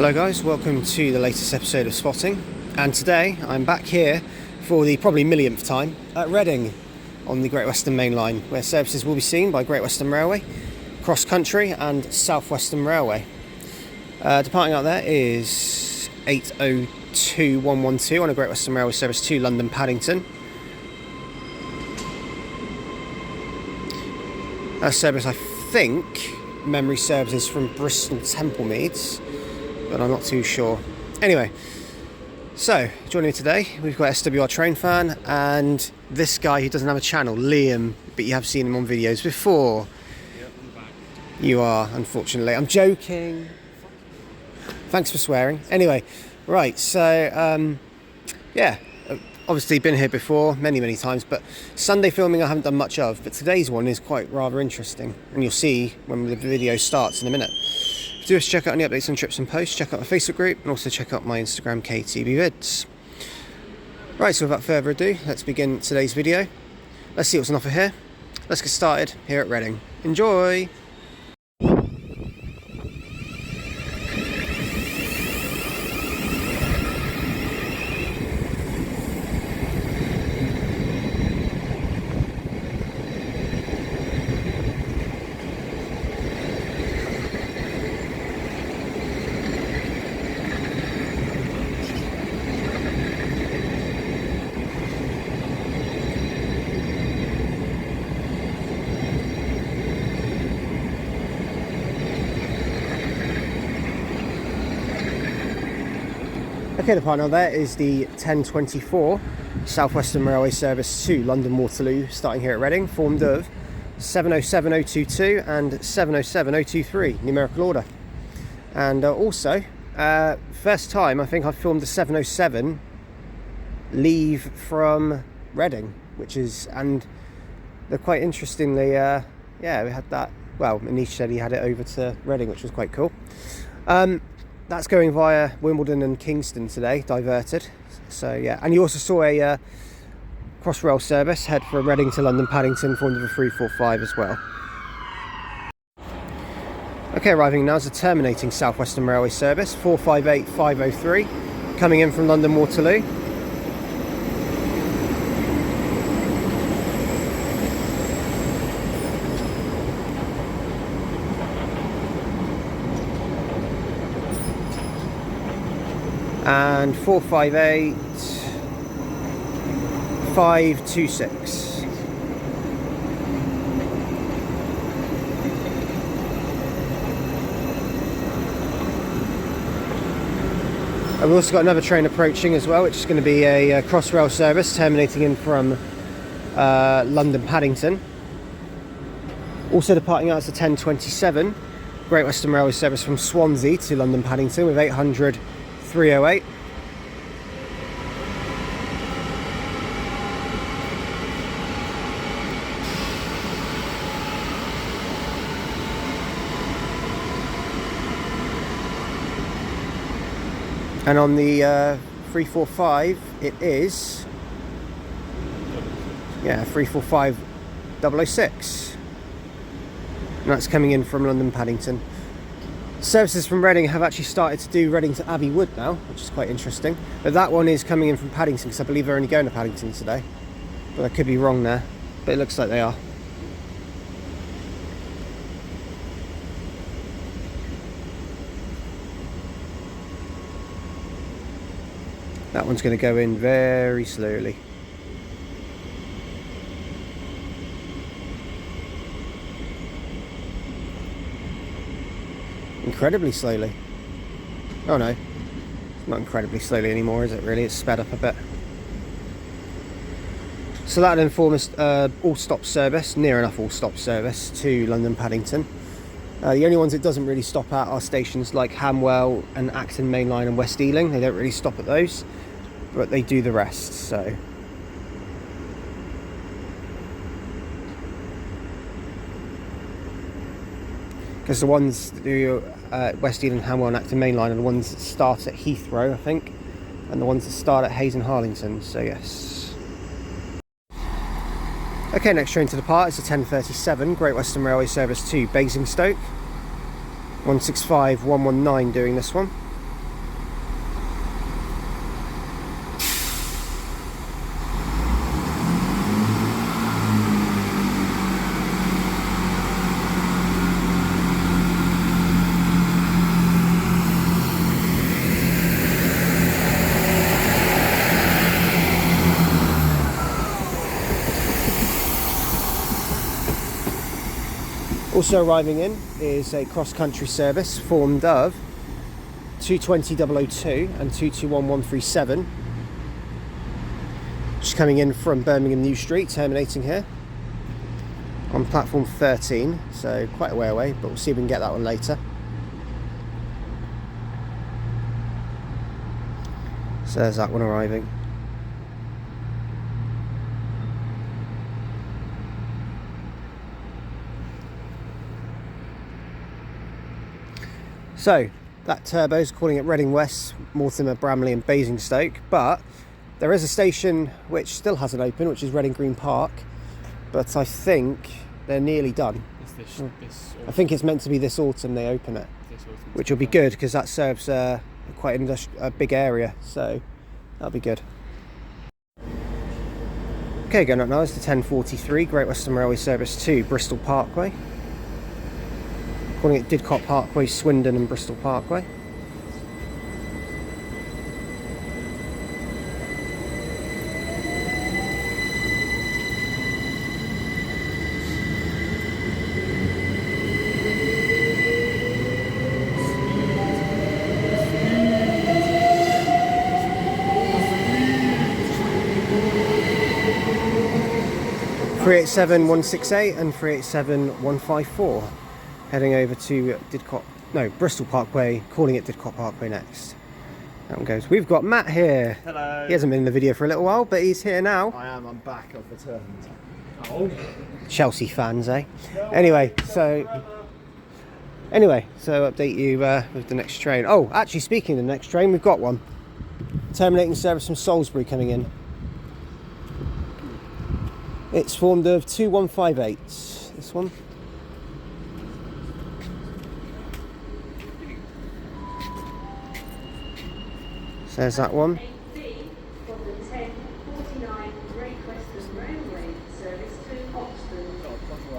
Hello guys, welcome to the latest episode of Spotting, and today I'm back here for the probably millionth time at Reading on the Great Western Main Line, where services will be seen by Great Western Railway, CrossCountry and South Western Railway. Departing out there is 802112 on a Great Western Railway service to London Paddington. That service, I think, memory serves, is from Bristol Templemeads, but I'm not too sure. Anyway, so joining me today, we've got SWR Train Fan and this guy who doesn't have a channel, Liam, but you have seen him on videos before. Yep, I'm back. You are, unfortunately. I'm joking. Thanks for swearing. Anyway, right, so, yeah, obviously been here before many times, but Sunday filming I haven't done much of, but today's one is quite rather interesting, and you'll see when the video starts in a minute. Do us check out any updates on trips and posts, check out my Facebook group, and also check out my Instagram KTBvids. Right, so without further ado, let's begin today's video. Let's see what's on offer here. Let's get started here at Reading. Enjoy! Okay, the partner there is the 1024 South Western Railway service to London Waterloo, starting here at Reading, formed of 707022 and 707023, numerical order. And also, first time I think I've filmed the 707 leave from Reading, which is, and they're quite interestingly, yeah, we had that, well, Manish said he had it over to Reading, which was quite cool. That's going via Wimbledon and Kingston today, diverted. So yeah, and you also saw a Crossrail service head from Reading to London Paddington, formed of a 345 as well. Okay, arriving now is a terminating South Western Railway service, 458503, coming in from London Waterloo. And 458526. We've also got another train approaching as well, which is going to be a Crossrail service terminating in from London Paddington. Also departing out is the 1027 Great Western Railway service from Swansea to London Paddington with 800 308. And on the 345 it is, yeah, 345006, and that's coming in from London Paddington. Services from Reading have actually started to do Reading to Abbey Wood now, which is quite interesting. But that one is coming in from Paddington, because I believe they're only going to Paddington today. But I could be wrong there, but it looks like they are. That one's going to go in very slowly. Incredibly slowly. Oh no, it's not incredibly slowly anymore, is it really? It's sped up a bit. So that then forms all stop service, near enough all stop service to London Paddington. The only ones it doesn't really stop at are stations like Hamwell and Acton Main Line and West Ealing. They don't really stop at those, but they do the rest, so. Because the ones that do West Ealing, Hamwell and Acton Main Line are the ones that start at Heathrow, I think, and the ones that start at Hayes and Harlington, so yes. Okay, next train to depart is the 1037 Great Western Railway service to Basingstoke. 165119 doing this one. Also arriving in is a cross-country service formed of 220,002 and 221137. Just coming in from Birmingham New Street, terminating here on platform 13, so quite a way away, but we'll see if we can get that one later. So there's that one arriving. So that turbo's calling it Reading West, Mortimer, Bramley and Basingstoke, but there is a station which still hasn't opened, which is Reading Green Park, but I think they're nearly done. This I think it's meant to be this autumn they open it, which will be good because that serves quite a big area, so that'll be good. Okay, going up now is the 1043 Great Western Railway service to Bristol Parkway. Calling it Didcot Parkway, Swindon and Bristol Parkway. Three 387-168 and 387-154. Heading over to Bristol Parkway, calling it Didcot Parkway next. That one goes. We've got Matt here. Hello. He hasn't been in the video for a little while, but he's here now. I am. I'm back. I've returned. Oh. Chelsea fans, eh? Anyway, so update you with the next train. Oh, actually, speaking of the next train, we've got one. Terminating service from Salisbury coming in. It's formed of 2158. This one. So there's that one.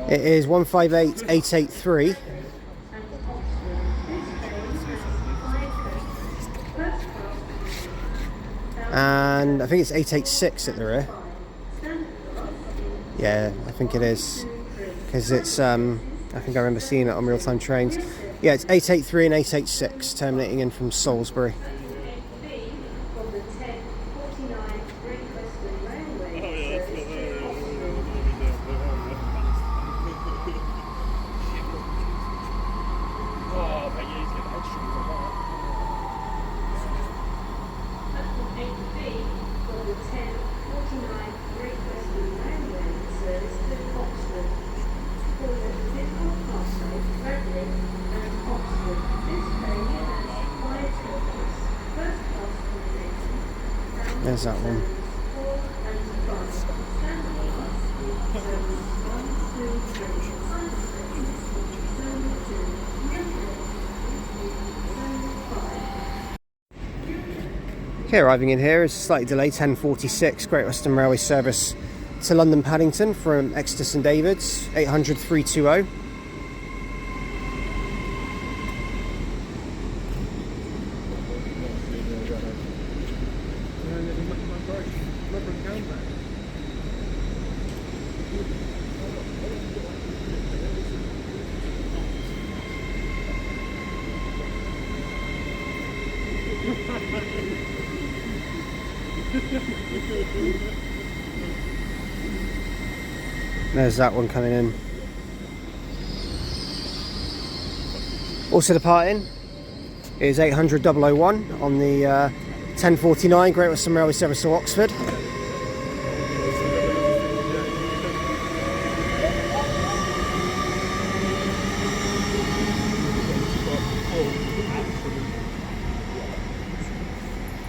It is 158883. And I think it's 886 at the rear. Yeah, I think it is. Because it's, I think I remember seeing it on real-time trains. Yeah, it's 883 and 886 terminating in from Salisbury. There's that one. Okay, arriving in here is a slightly delayed 1046 Great Western Railway service to London Paddington from Exeter St David's, 800 320. There's that one coming in. Also departing is 800 001 on the 1049 Great Western Railway service to Oxford.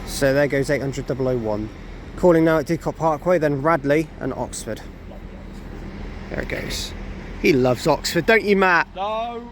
So there goes 800 001. Calling now at Didcot Parkway, then Radley and Oxford. There it goes. He loves Oxford, don't you, Matt? No.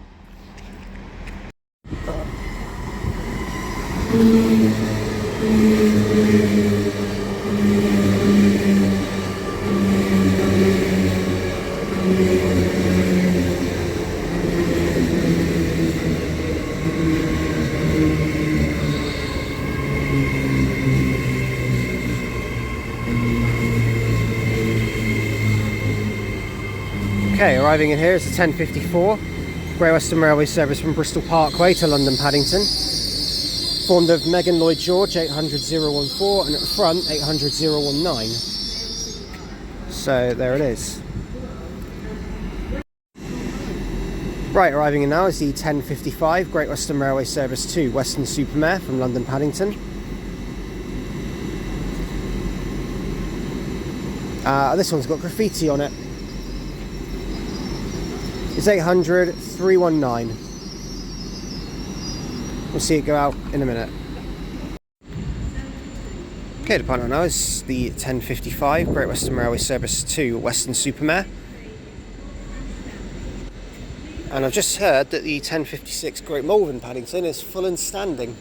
Okay, arriving in here is the 1054 Great Western Railway service from Bristol Parkway to London Paddington. Formed of Megan Lloyd George 800-014 and at the front 800-019. So there it is. Right, arriving in now is the 1055 Great Western Railway service to Weston-super-Mare from London Paddington. This one's got graffiti on it. It's 800-319. We'll see it go out in a minute. Okay, the partner now is the 1055 Great Western Railway service to Weston-super-Mare. And I've just heard that the 1056 Great Malvern Paddington is full and standing.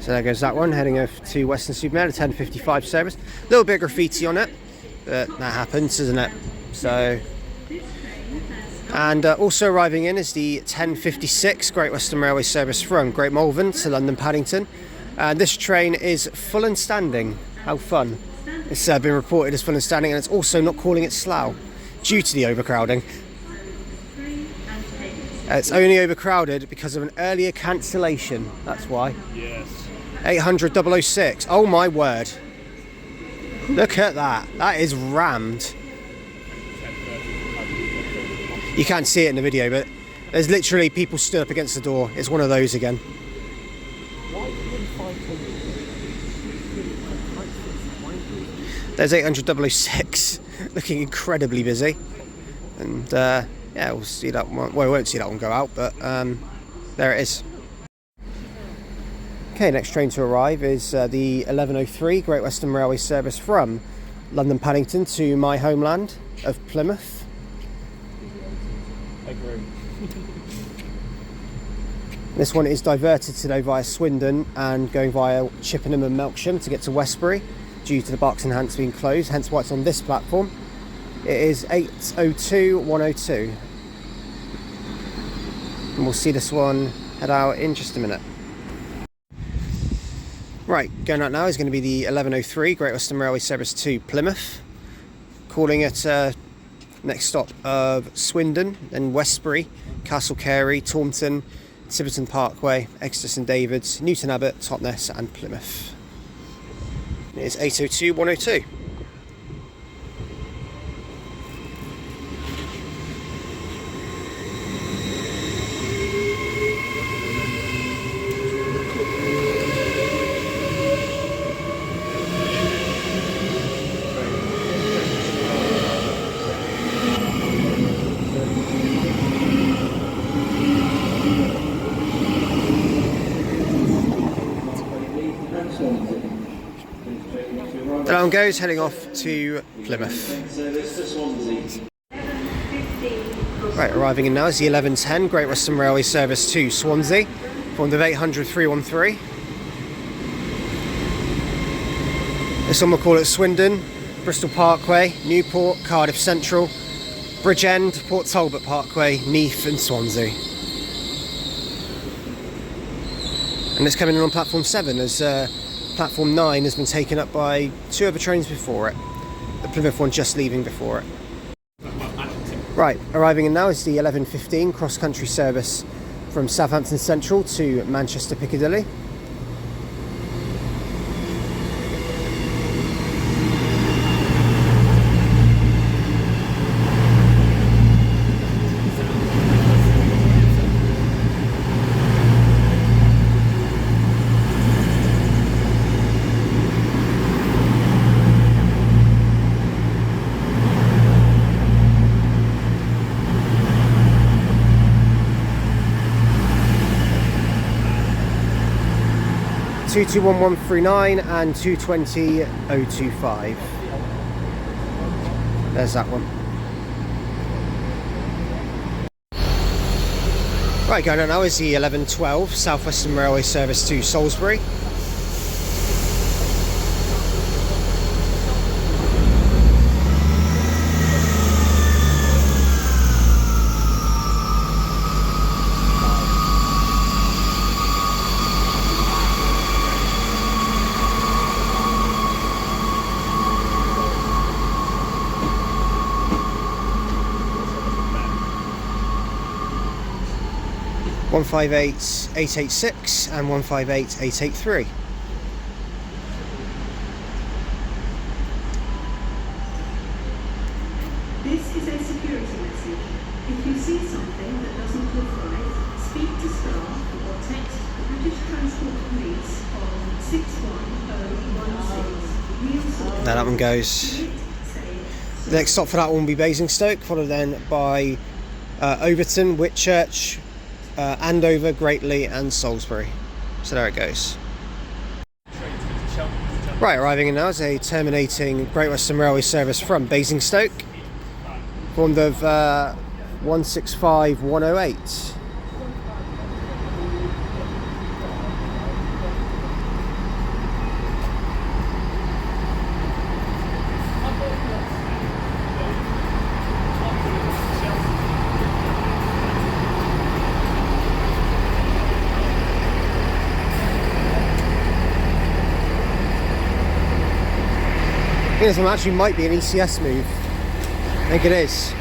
So there goes that one, heading over to Weston-super-Mare, the 1055 service. A little bit of graffiti on it, but that happens, isn't it? So, and also arriving in is the 1056 Great Western Railway service from Great Malvern to London Paddington. And this train is full and standing. How fun. It's been reported as full and standing, and it's also not calling it Slough due to the overcrowding. It's only overcrowded because of an earlier cancellation, that's why. Yes. 800-006. Oh my word. Look at that. That is rammed. You can't see it in the video, but there's literally people stood up against the door. It's one of those again. There's 800-006. Looking incredibly busy. And yeah, we'll see that one. Well, we won't see that one go out, but there it is. Okay, next train to arrive is the 1103 Great Western Railway service from London Paddington to my homeland of Plymouth. This one is diverted today via Swindon and going via Chippenham and Melksham to get to Westbury due to the Berks and Hants being closed, hence why it's on this platform. It is 802-102. And we'll see this one head out in just a minute. Right, going out now is going to be the 1103 Great Western Railway service to Plymouth. Calling it next stop of Swindon, then Westbury, Castle Carey, Taunton, Tiverton Parkway, Exeter St David's, Newton Abbot, Totnes and Plymouth. It is 802-102. That one goes, heading off to Plymouth. Right, arriving in now is the 1110 Great Western Railway service to Swansea, formed of 800-313. This one we'll call it Swindon, Bristol Parkway, Newport, Cardiff Central, Bridgend, Port Talbot Parkway, Neath and Swansea. And it's coming in on platform 7 as platform 9 has been taken up by two other trains before it. The Plymouth one just leaving before it. Right, arriving in now is the 1115 CrossCountry service from Southampton Central to Manchester Piccadilly. 221139 and 220025. There's that one. Right, going on now is the 1112 South Western Railway service to Salisbury. One 158-886 and 158-883. This is a security message. If you see something that doesn't look right, speak to staff or text the British Transport Police on 61016. Now that one goes. The next stop for that one will be Basingstoke, followed then by Overton, Whitchurch, Andover, Greatley and Salisbury. So there it goes. Right, arriving in now is a terminating Great Western Railway service from Basingstoke, formed of 165108. I think this one actually might be an ECS move. I think it is.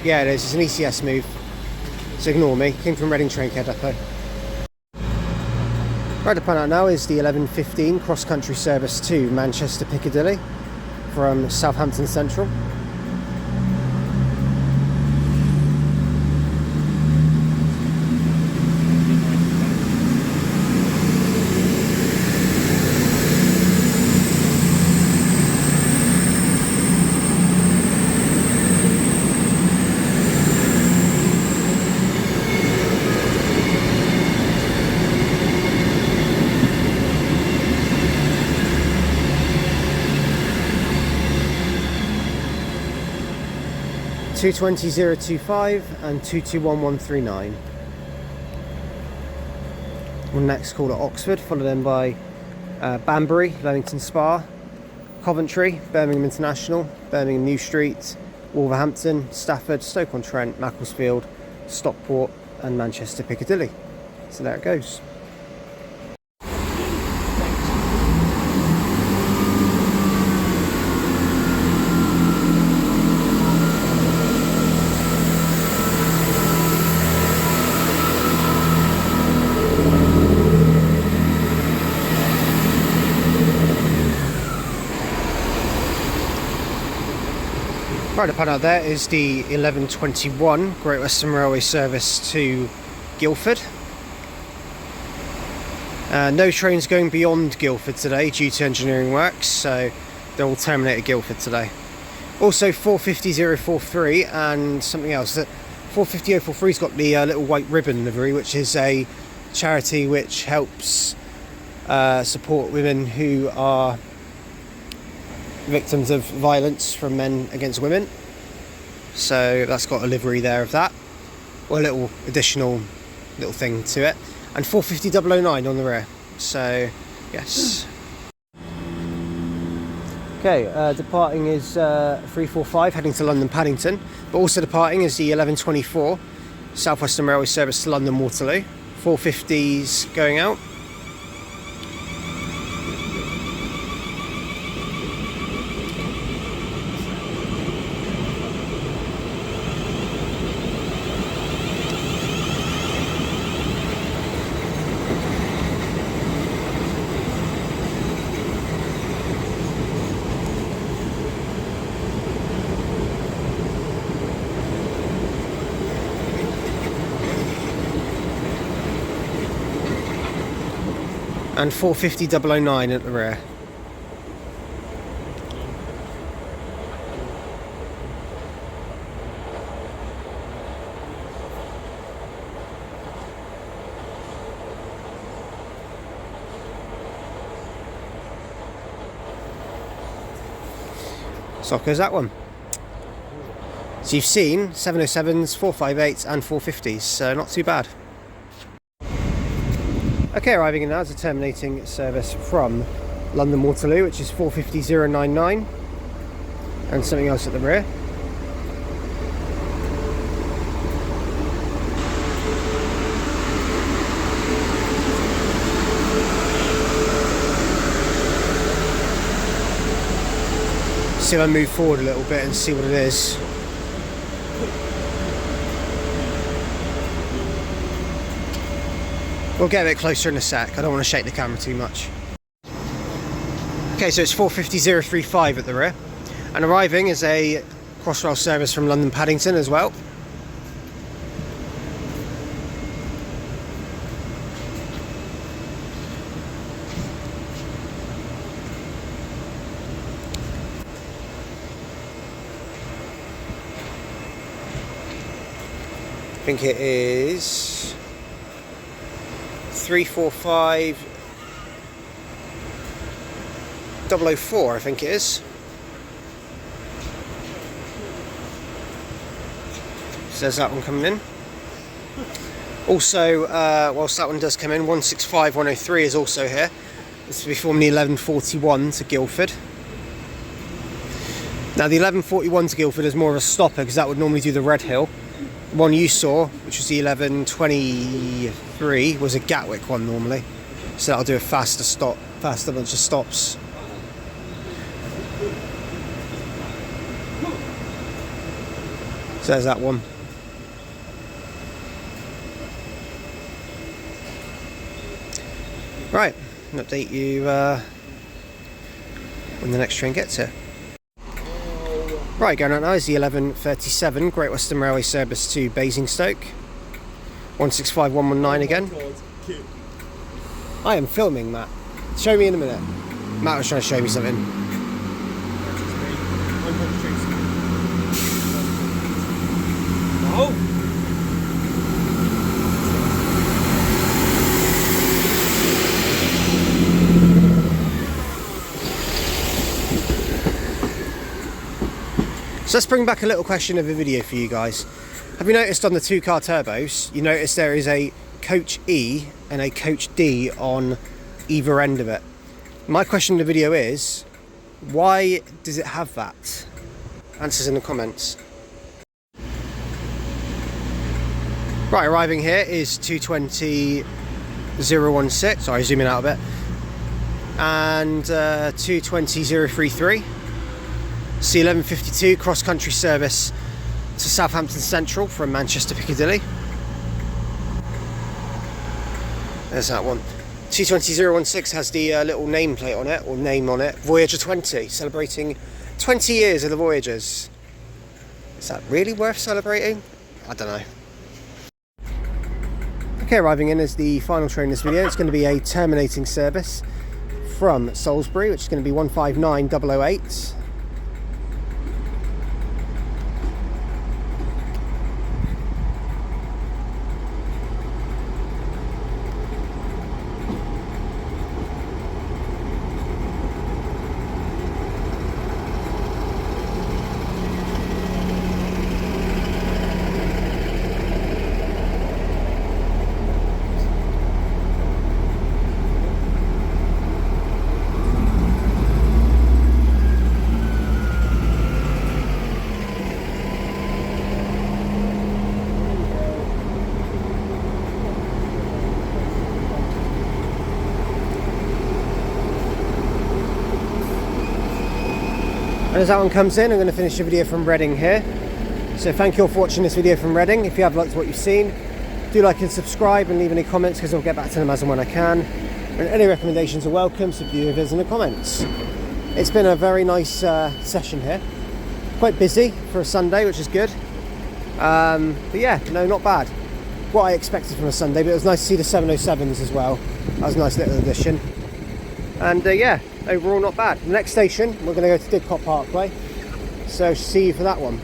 Yeah, it is. It's an ECS move. So ignore me. Came from Reading Train Care Depot. Right to point out now is the 1115 CrossCountry service to Manchester Piccadilly from Southampton Central. Two 22025 and 221139. We'll next call at Oxford, followed then by Banbury, Leamington Spa, Coventry, Birmingham International, Birmingham New Street, Wolverhampton, Stafford, Stoke-on-Trent, Macclesfield, Stockport and Manchester Piccadilly. So there it goes. Right upon out there is the 1121 Great Western Railway service to Guildford. No trains going beyond Guildford today due to engineering works, so they'll all terminate at Guildford today. Also 450-043 and something else. 450-043's got the little white ribbon livery, which is a charity which helps support women who are victims of violence from men against women. So that's got a livery there of that, or a little additional little thing to it, and 450-009 on the rear. So yes. Okay, departing is 345 heading to London Paddington, but also departing is the 1124 South Western Railway service to London Waterloo. 450s going out. And 450-009 at the rear. So goes that one. So you've seen 707s, 458s and 450s, so not too bad. Okay, arriving in now is a terminating service from London Waterloo, which is 450099, and something else at the rear. See if I move forward a little bit and see what it is. We'll get a bit closer in a sec. I don't want to shake the camera too much. Okay, so it's 450035 at the rear. And arriving is a Crossrail service from London Paddington as well. I think it is 345004, I think it is. So there's that one coming in. Also, whilst that one does come in, 165103 is also here. This will be from the 1141 to Guildford. Now the 1141 to Guildford is more of a stopper because that would normally do the Red Hill. The one you saw, which was the 1123, was a Gatwick one normally. So that'll do a faster bunch of stops. So there's that one. Right, I'll update you when the next train gets here. Right, going out now is the 1137 Great Western Railway service to Basingstoke. 165119 again. I am filming, Matt. Show me in a minute. Matt was trying to show me something. Oh! So let's bring back a little question of a video for you guys. Have you noticed on the 2-car turbos, you notice there is a coach E and a coach D on either end of it. My question in the video is, why does it have that? Answers in the comments. Right, arriving here is 220016, sorry, zooming out a bit, and 220033. C1152 CrossCountry service to Southampton Central from Manchester Piccadilly. There's that one. 220016 has the little nameplate on it, or name on it, Voyager 20, celebrating 20 years of the Voyagers. Is that really worth celebrating? I don't know. Okay, arriving in is the final train in this video. It's going to be a terminating service from Salisbury, which is going to be 159008. And as that one comes in, I'm going to finish the video from Reading here. So thank you all for watching this video from Reading. If you have liked what you've seen, do like and subscribe and leave any comments because I'll get back to them as and when I can. And any recommendations are welcome, so do leave us in the comments. It's been a very nice session here. Quite busy for a Sunday, which is good. But yeah, no, not bad. What I expected from a Sunday, but it was nice to see the 707s as well. That was a nice little addition. And yeah, overall not bad. The next station, we're going to go to Didcot Parkway. So see you for that one.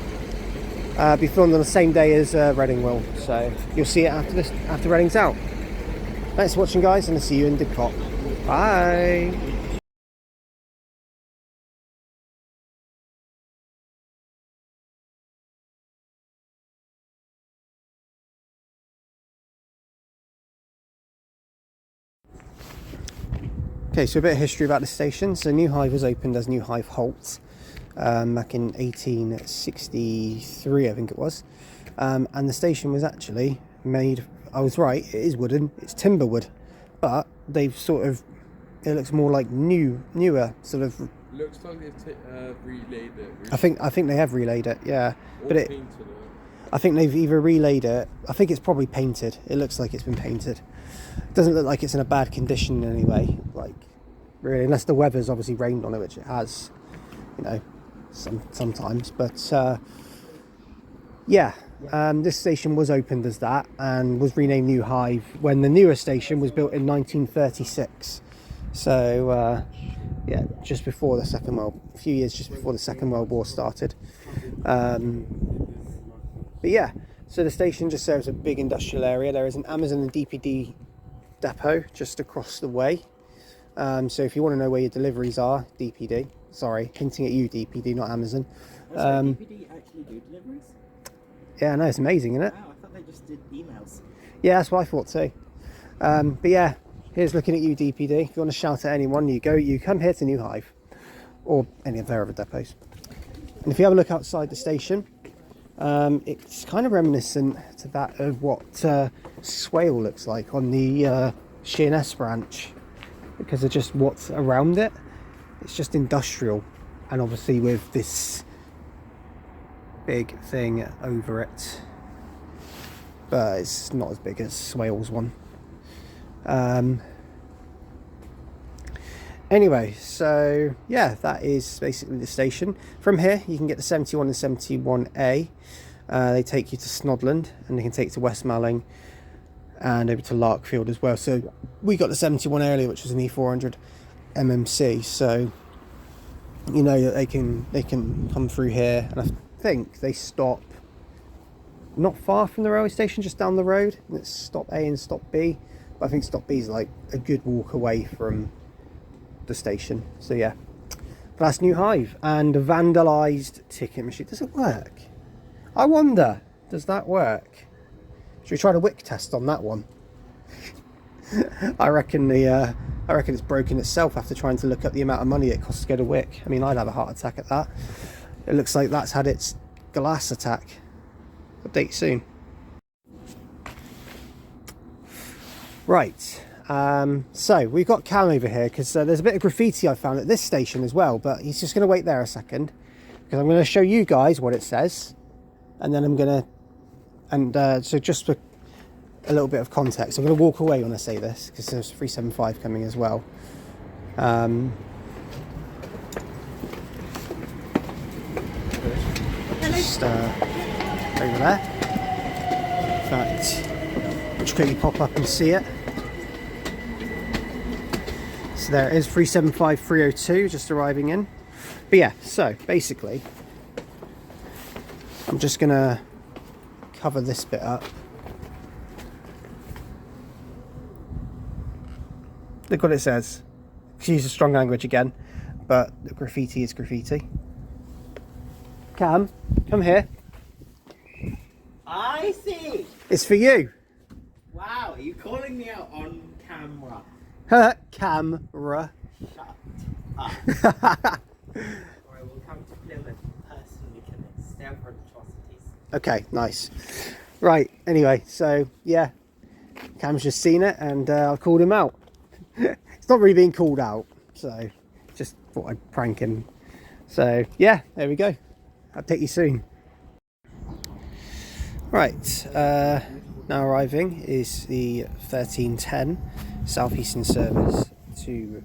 Be filmed on the same day as Reading will. So you'll see it after Reading's out. Thanks for watching, guys, and I'll see you in Didcot. Bye. Okay, so a bit of history about the station. So New Hive was opened as New Hive Holt back in 1863, I think it was. And the station was actually made, I was right, it is wooden, it's timber wood, but they've sort of, it looks more like newer sort of. Looks like they've relayed it. I think they have relayed it, yeah. Or But painted it. I think they've either relayed it. I think it's probably painted. It looks like it's been painted. It doesn't look like it's in a bad condition in any way. Like, really, unless the weather's obviously rained on it, which it has, you know, sometimes. But yeah, this station was opened as that and was renamed New Hive when the newer station was built in 1936. So yeah, just before the a few years just before the Second World War started. But yeah, so the station just serves a big industrial area. There is an Amazon and DPD depot just across the way. So if you want to know where your deliveries are, DPD, sorry, hinting at you, DPD, not Amazon. DPD actually do deliveries? Yeah, I know, it's amazing, isn't it? Wow, I thought they just did emails. Yeah, that's what I thought too. But yeah, here's looking at you, DPD. If you want to shout at anyone, you come here to New Hive or any of their other depots. And if you have a look outside the station, it's kind of reminiscent to that of what Swale looks like on the Sheerness branch, because of just what's around it. It's just industrial, and obviously with this big thing over it, but it's not as big as Swale's one. Anyway, so yeah, that is basically the station. From here you can get the 71 and 71A. They take you to Snodland, and they can take you to West Malling and over to Larkfield as well. So we got the 71 earlier, which was an E400 MMC, so you know that they can come through here, and I think they stop not far from the railway station, just down the road, and it's stop A and stop B, but I think stop B is like a good walk away from the station. So yeah, but that's New Hive. And a vandalised ticket machine. Does it work? I wonder, does that work? Should we try the wick test on that one? I reckon it's broken itself after trying to look up the amount of money it costs to get a wick. I mean, I'd have a heart attack at that. It looks like that's had its glass attack. Update soon. Right, so we've got Cam over here because there's a bit of graffiti I found at this station as well, but he's just going to wait there a second because I'm going to show you guys what it says, and then I'm going to, so just for a little bit of context, I'm going to walk away when I say this because there's 375 coming as well. Just over there. In fact, just quickly pop up and see it. So there it is, 375 302 just arriving in. But yeah, so basically I'm just gonna cover this bit up. Look what it says. Use a strong language again, but the graffiti is graffiti. Cam, come here. I see. It's for you. Wow, are you calling me out on camera? Camera. Shut up. Or I will come to Plymouth personally commit several atrocities. Okay, nice. Right, anyway, so yeah, Cam's just seen it and I called him out. It's not really being called out, so just thought I'd prank him. So yeah, there we go. I'll take you soon. Right, now arriving is the 1310 Southeastern service to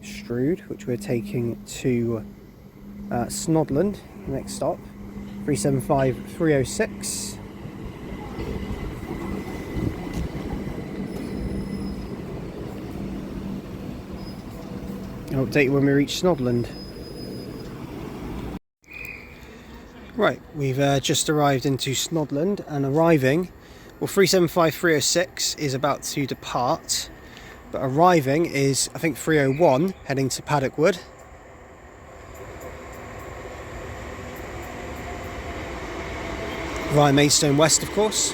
Strood, which we're taking to Snodland, next stop, 375 306. I'll update you when we reach Snodland. Right, we've just arrived into Snodland, and arriving, well, 375 306 is about to depart, but arriving is, I think, 301 heading to Paddockwood. Via Maidstone West, of course.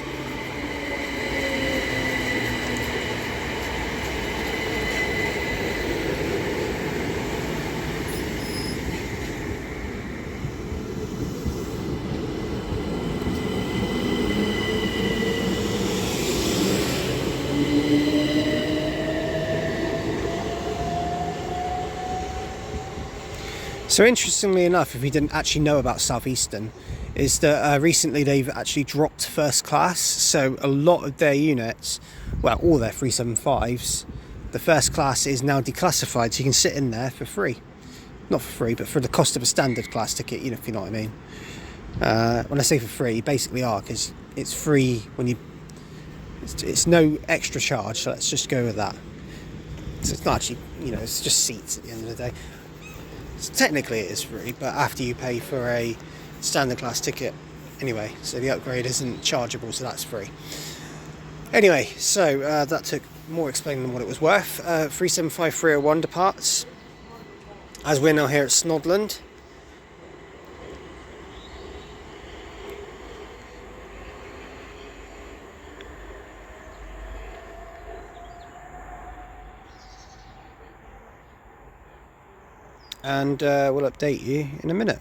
So interestingly enough, if you didn't actually know about Southeastern, is that recently they've actually dropped first class. So a lot of their units, well, all their 375s, the first class is now declassified, so you can sit in there for free. Not for free, but for the cost of a standard class ticket, you know, if you know what I mean. When I say for free, you basically are, because it's free when you... It's no extra charge, so let's just go with that. So it's not actually, you know, it's just seats at the end of the day. So technically it is free, but after you pay for a standard class ticket anyway, so the upgrade isn't chargeable, so that's free. Anyway, so that took more explaining than what it was worth. 375 301 departs, as we're now here at Snodland. And we'll update you in a minute.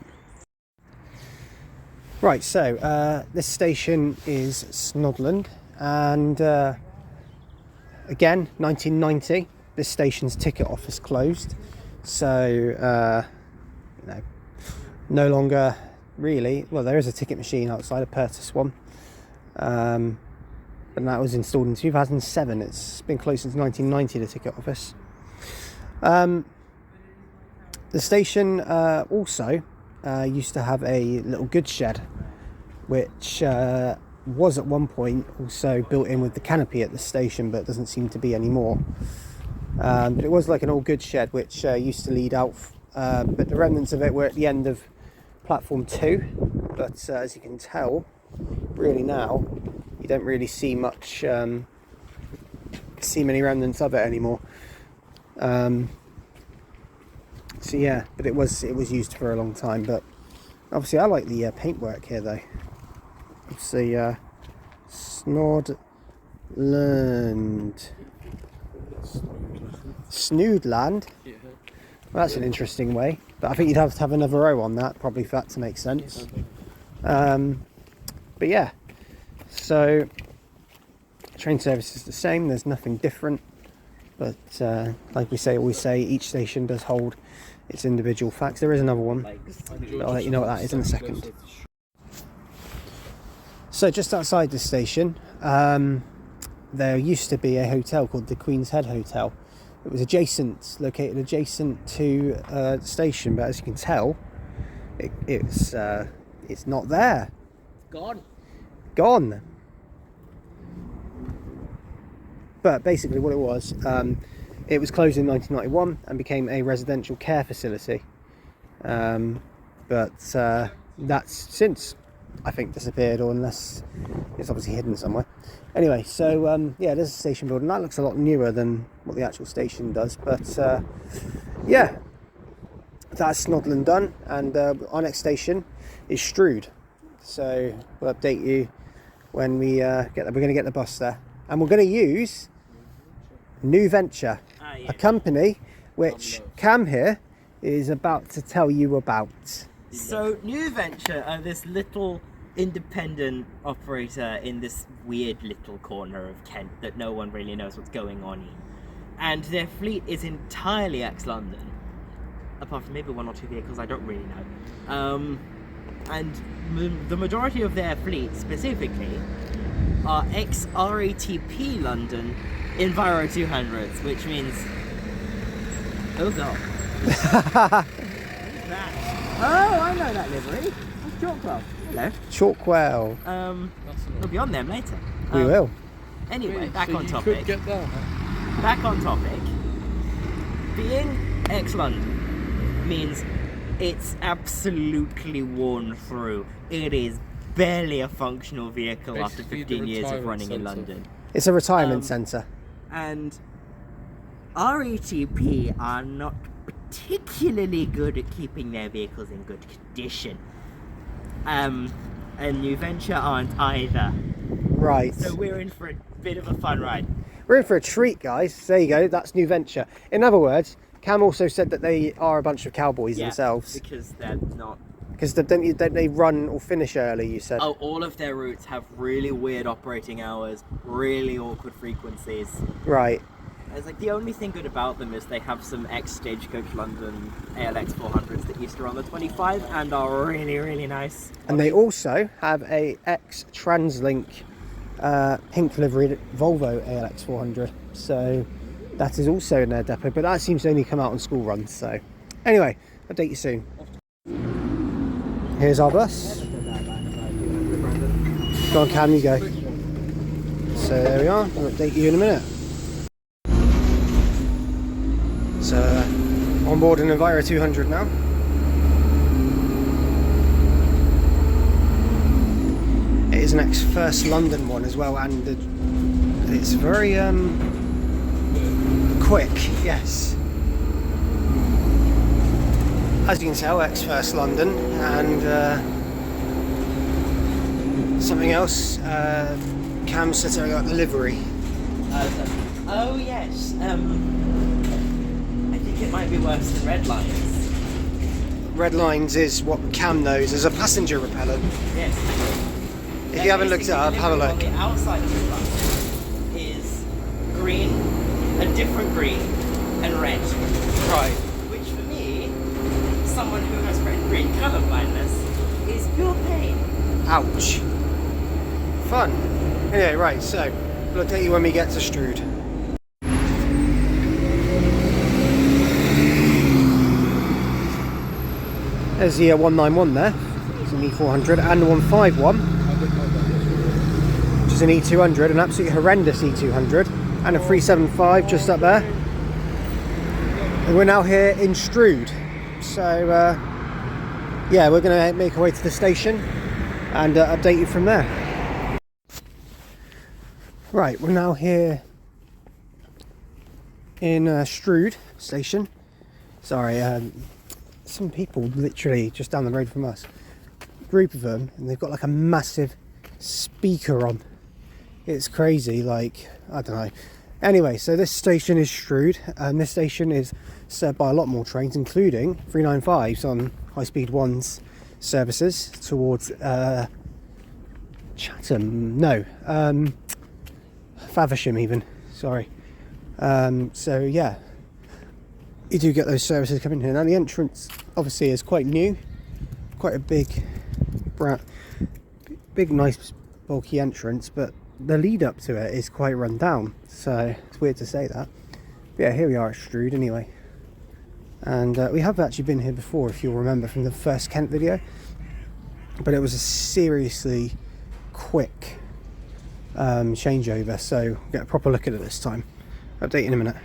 Right, so this station is Snodland, and again, 1990, this station's ticket office closed, so you know, no longer really. Well, there is a ticket machine outside, a Purtis one, but that was installed in 2007. It's been closed since 1990, the ticket office. The station also used to have a little goods shed, which was at one point also built in with the canopy at the station, but doesn't seem to be anymore. But it was like an old goods shed which used to lead out, but the remnants of it were at the end of platform 2. But as you can tell, really now, you don't really see much, see many remnants of it anymore. So yeah, but it was used for a long time. But obviously I like the paintwork here though. It's the Snodland. Snoodland? Yeah. Well, that's an interesting way. But I think you'd have to have another row on that, probably, for that to make sense. But yeah, so train service is the same, there's nothing different. But like we always say, each station does hold its individual facts. There is another one, but I'll let you know what that is in a second. So just outside the station, there used to be a hotel called the Queen's Head Hotel. It was located adjacent to the station, but as you can tell, it's not there. Gone. But basically what it was closed in 1991 and became a residential care facility. But that's since, I think, disappeared, or unless it's obviously hidden somewhere. Anyway, so yeah, there's a station building. That looks a lot newer than what the actual station does. But yeah, that's Snodland done, and our next station is Strood. So we'll update you when we get there. We're going to get the bus there, and we're going to use New Venture, a company which Cam here is about to tell you about. So New Venture are this little independent operator in this weird little corner of Kent that no one really knows what's going on in. And their fleet is entirely ex-London, apart from maybe one or two vehicles I don't really know. And the majority of their fleet specifically are ex-RATP London Enviro 200s, which means... Oh god. What is that? Oh, I know that livery. That's Chalkwell. Hello. Chalkwell. We'll be on them later. We will. Anyway, back so on you topic. could get there, huh? Back on topic. Being ex-London means it's absolutely worn through. It is barely a functional vehicle after Basically 15 the years of retirement running in centre. London. It's a retirement centre. And RATP are not particularly good at keeping their vehicles in good condition. And New Venture aren't either. Right. So we're in for a bit of a fun ride. We're in for a treat, guys. There you go. That's New Venture. In other words, Cam also said that they are a bunch of cowboys themselves. Because they're not... Because don't they run or finish early, you said? Oh, all of their routes have really weird operating hours, really awkward frequencies. Right. It's like the only thing good about them is they have some ex-Stagecoach London ALX 400s that used to run the 25 and are really, really nice. And they also have a ex-Translink pink livery Volvo ALX 400. So that is also in their depot, but that seems to only come out on school runs. So anyway, update you soon. Here's our bus. Go on, Cam, you go. So there we are. I'll update you in a minute. So on board an Enviro 200 now. It is an ex-First London one as well, and it's very quick, yes. As you can tell, ex-First London, and something else, Cam said something about the livery. Oh yes, I think it might be worse than Red Lines. Red Lines is what Cam knows as a passenger repellent. Yes. If you haven't looked it up, have a look. On the outside of the bus is green, a different green, and red. Right. Which for me, someone who has red green colour blindness, is pure pain. Ouch. Fun. Anyway, right, so we'll update you when we get to Strood. There's the 191 there. It's an E400 and the 151. Which is an E200, an absolutely horrendous E200. And a 375 just up there. And we're now here in Strood. So, yeah, we're going to make our way to the station and update you from there. Right, we're now here in Strood station. Sorry, some people literally just down the road from us, a group of them, and they've got like a massive speaker on. It's crazy, like, I don't know. Anyway, so this station is Strood, and this station is served by a lot more trains, including 395s on high-speed ones services towards Chatham, no, Faversham even, sorry. So yeah, you do get those services coming here. Now the entrance obviously is quite new, quite a big nice bulky entrance, but the lead up to it is quite run down, so it's weird to say that. But yeah, here we are at Strood anyway, and we have actually been here before, if you'll remember from the first Kent video, but it was a seriously quick changeover, so we'll get a proper look at it this time. Update in a minute.